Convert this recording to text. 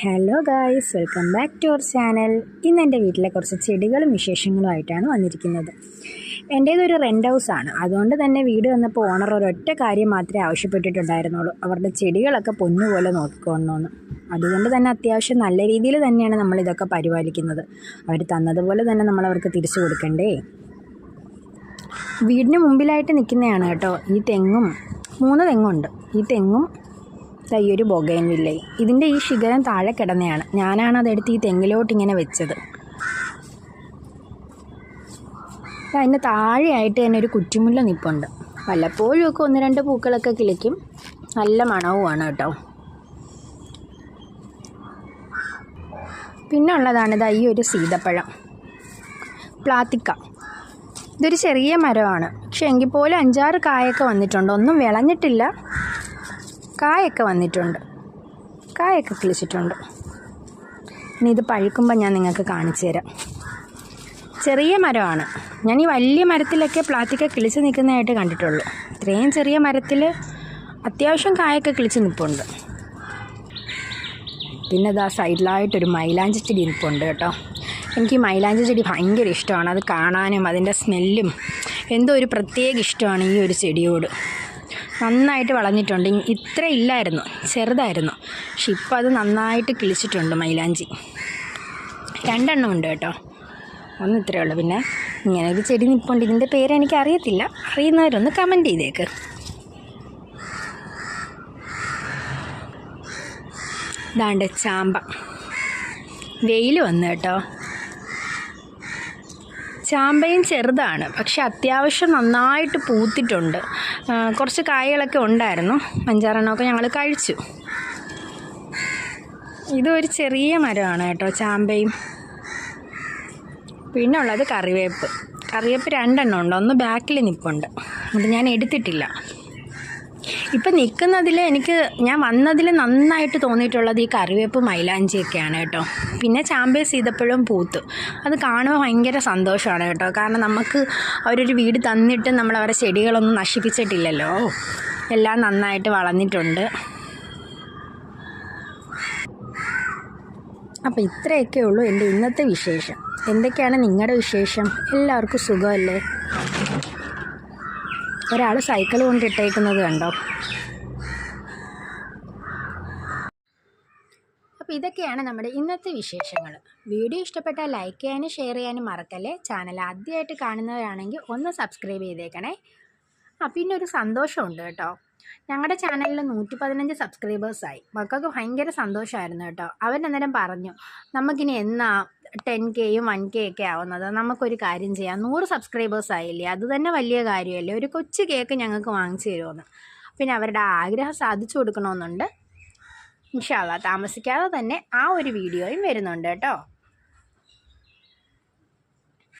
Hello guys, welcome back to our channel. ഇന്ന് എൻ്റെ വീട്ടിലെ കുറച്ച് ചെടികളും വിശേഷങ്ങളുമായിട്ടാണ് വന്നിരിക്കുന്നത്. എൻ്റേതൊരു റെൻ്റ് ഹൗസാണ്. അതുകൊണ്ട് തന്നെ വീട് വന്നപ്പോൾ ഓണർ ഒരൊറ്റ കാര്യം മാത്രമേ ആവശ്യപ്പെട്ടിട്ടുണ്ടായിരുന്നുള്ളൂ, അവരുടെ ചെടികളൊക്കെ പൊന്നുപോലെ നോക്കിക്കൊള്ളണമെന്ന്. അതുകൊണ്ട് തന്നെ അത്യാവശ്യം നല്ല രീതിയിൽ തന്നെയാണ് നമ്മളിതൊക്കെ പരിപാലിക്കുന്നത്. അവർ തന്നതുപോലെ തന്നെ നമ്മളവർക്ക് തിരിച്ചു കൊടുക്കണ്ടേ. വീടിന് മുമ്പിലായിട്ട് നിൽക്കുന്നതാണ് കേട്ടോ ഈ തെങ്ങും. 3 തെങ്ങുണ്ട്. ഈ തെങ്ങും ഈ ഒരു ബൊഗൈൻവില്ലേ, ഇതിൻ്റെ ഈ ശിഖരം താഴെ കിടന്നെയാണ്. ഞാനാണ് അതെടുത്ത് ഈ തെങ്ങിലോട്ട് ഇങ്ങനെ വെച്ചത്. അതിൻ്റെ താഴെയായിട്ട് തന്നെ ഒരു കുറ്റിമുല്ല നിൽപ്പുണ്ട്. വല്ലപ്പോഴും ഒക്കെ 1-2 പൂക്കളൊക്കെ കിളിക്കും. നല്ല മണവുമാണ് കേട്ടോ. പിന്നെ ഉള്ളതാണിത് ഈ ഒരു സീതപ്പഴം, പ്ലാത്തിക്ക. ഇതൊരു ചെറിയ മരമാണ്, പക്ഷെ എങ്കിൽ പോലും 5-6 കായൊക്കെ വന്നിട്ടുണ്ട്. ഒന്നും വിളഞ്ഞിട്ടില്ല, കായൊക്കെ വന്നിട്ടുണ്ട്, കായൊക്കെ കിളിച്ചിട്ടുണ്ട്. ഇനി ഇത് പഴുക്കുമ്പോൾ ഞാൻ നിങ്ങൾക്ക് കാണിച്ചു തരാം. ചെറിയ മരമാണ്. ഞാൻ ഈ വലിയ മരത്തിലൊക്കെ പ്ലാത്തിക്ക കിളിച്ച് നിൽക്കുന്നതായിട്ട് കണ്ടിട്ടുള്ളൂ. ഇത്രയും ചെറിയ മരത്തിൽ അത്യാവശ്യം കായൊക്കെ കിളിച്ച് നിൽപ്പുണ്ട്. പിന്നെ ഇതാ സൈഡിലായിട്ടൊരു മൈലാഞ്ചി ചെടി നിൽപ്പുണ്ട് കേട്ടോ. എനിക്ക് ഈ മൈലാഞ്ചി ചെടി ഭയങ്കര ഇഷ്ടമാണ്. അത് കാണാനും അതിൻ്റെ സ്മെല്ലും എന്തോ ഒരു പ്രത്യേക ഇഷ്ടമാണ് ഈ ഒരു ചെടിയോട്. നന്നായിട്ട് വളർന്നിട്ടുണ്ട്. ഇത്ര ഇല്ലായിരുന്നു, ചെറുതായിരുന്നു, പക്ഷെ ഇപ്പോൾ അത് നന്നായിട്ട് കിളിച്ചിട്ടുണ്ട്. മൈലാഞ്ചി 2 ഉണ്ട് കേട്ടോ. ഒന്ന് ഇത്രയേ ഉള്ളൂ. പിന്നെ ഇങ്ങനെ ഒരു ചെടി നിൽപ്പുണ്ട്. ഇതിൻ്റെ പേര് എനിക്ക് അറിയത്തില്ല, അറിയുന്നവരൊന്ന് കമൻറ്റ് ചെയ്തേക്ക്. ഇതാണ്ട് ചാമ്പ. വെയിൽ വന്നു കേട്ടോ. ചാമ്പയും ചെറുതാണ്, പക്ഷെ അത്യാവശ്യം നന്നായിട്ട് പൂത്തിട്ടുണ്ട്. കുറച്ച് കായകളൊക്കെ ഉണ്ടായിരുന്നു. 5-6 എണ്ണമൊക്കെ ഞങ്ങൾ കഴിച്ചു. ഇതൊരു ചെറിയ മരമാണ് കേട്ടോ, ചാമ്പയും. പിന്നെ ഉള്ളത് കറിവേപ്പ്. 2 ഉണ്ട്. ഒന്ന് ബാക്കിൽ നിൽപ്പുണ്ട്, അത് ഞാൻ എടുത്തിട്ടില്ല. ഇപ്പം നിൽക്കുന്നതിൽ ഞാൻ വന്നതിൽ നന്നായിട്ട് തോന്നിയിട്ടുള്ളത് ഈ കറിവേപ്പ് മൈലാഞ്ചിയൊക്കെയാണ് കേട്ടോ. പിന്നെ ചാമ്പയും സീതപ്പഴവും പൂത്തു. അത് കാണുമ്പോൾ ഭയങ്കര സന്തോഷമാണ് കേട്ടോ. കാരണം നമുക്ക് അവരൊരു വീട് തന്നിട്ട് നമ്മൾ അവരുടെ ചെടികളൊന്നും നശിപ്പിച്ചിട്ടില്ലല്ലോ. എല്ലാം നന്നായിട്ട് വളർന്നിട്ടുണ്ട്. അപ്പോൾ ഇത്രയൊക്കെ ഉള്ളൂ എൻ്റെ ഇന്നത്തെ വിശേഷം. എന്തൊക്കെയാണ് നിങ്ങളുടെ വിശേഷം? എല്ലാവർക്കും സുഖമല്ലേ? ഒരാൾ സൈക്കിൾ കൊണ്ടിട്ടേക്കുന്നത് കണ്ടോ. അപ്പോൾ ഇതൊക്കെയാണ് നമ്മുടെ ഇന്നത്തെ വിശേഷങ്ങൾ. വീഡിയോ ഇഷ്ടപ്പെട്ടാൽ ലൈക്ക് ചെയ്യാനും ഷെയർ ചെയ്യാനും മറക്കല്ലേ. ചാനൽ ആദ്യമായിട്ട് കാണുന്നവരാണെങ്കിൽ ഒന്ന് സബ്സ്ക്രൈബ് ചെയ്തേക്കണേ. പിന്നെ ഒരു സന്തോഷമുണ്ട് കേട്ടോ. ഞങ്ങളുടെ ചാനലിൽ 115 സബ്സ്ക്രൈബേഴ്സായി. മക്കൾക്ക് ഭയങ്കര സന്തോഷമായിരുന്നു കേട്ടോ. അവരന്നേരം പറഞ്ഞു, നമുക്കിനി എന്നാ 10Kയും 1K ഒക്കെ ആവുന്നത്, നമുക്കൊരു കാര്യം ചെയ്യാം, 100 സബ്സ്ക്രൈബേഴ്സ് ആയില്ലേ, അത് തന്നെ വലിയ കാര്യമല്ലേ, ഒരു കൊച്ചു കേക്ക് ഞങ്ങൾക്ക് വാങ്ങിച്ചു തരുമെന്ന്. പിന്നെ അവരുടെ ആഗ്രഹം സാധിച്ചു കൊടുക്കണമെന്നുണ്ട്. ഇൻഷാ അല്ലാഹ് താമസിക്കാതെ തന്നെ ആ ഒരു വീഡിയോയും വരുന്നുണ്ട് കേട്ടോ.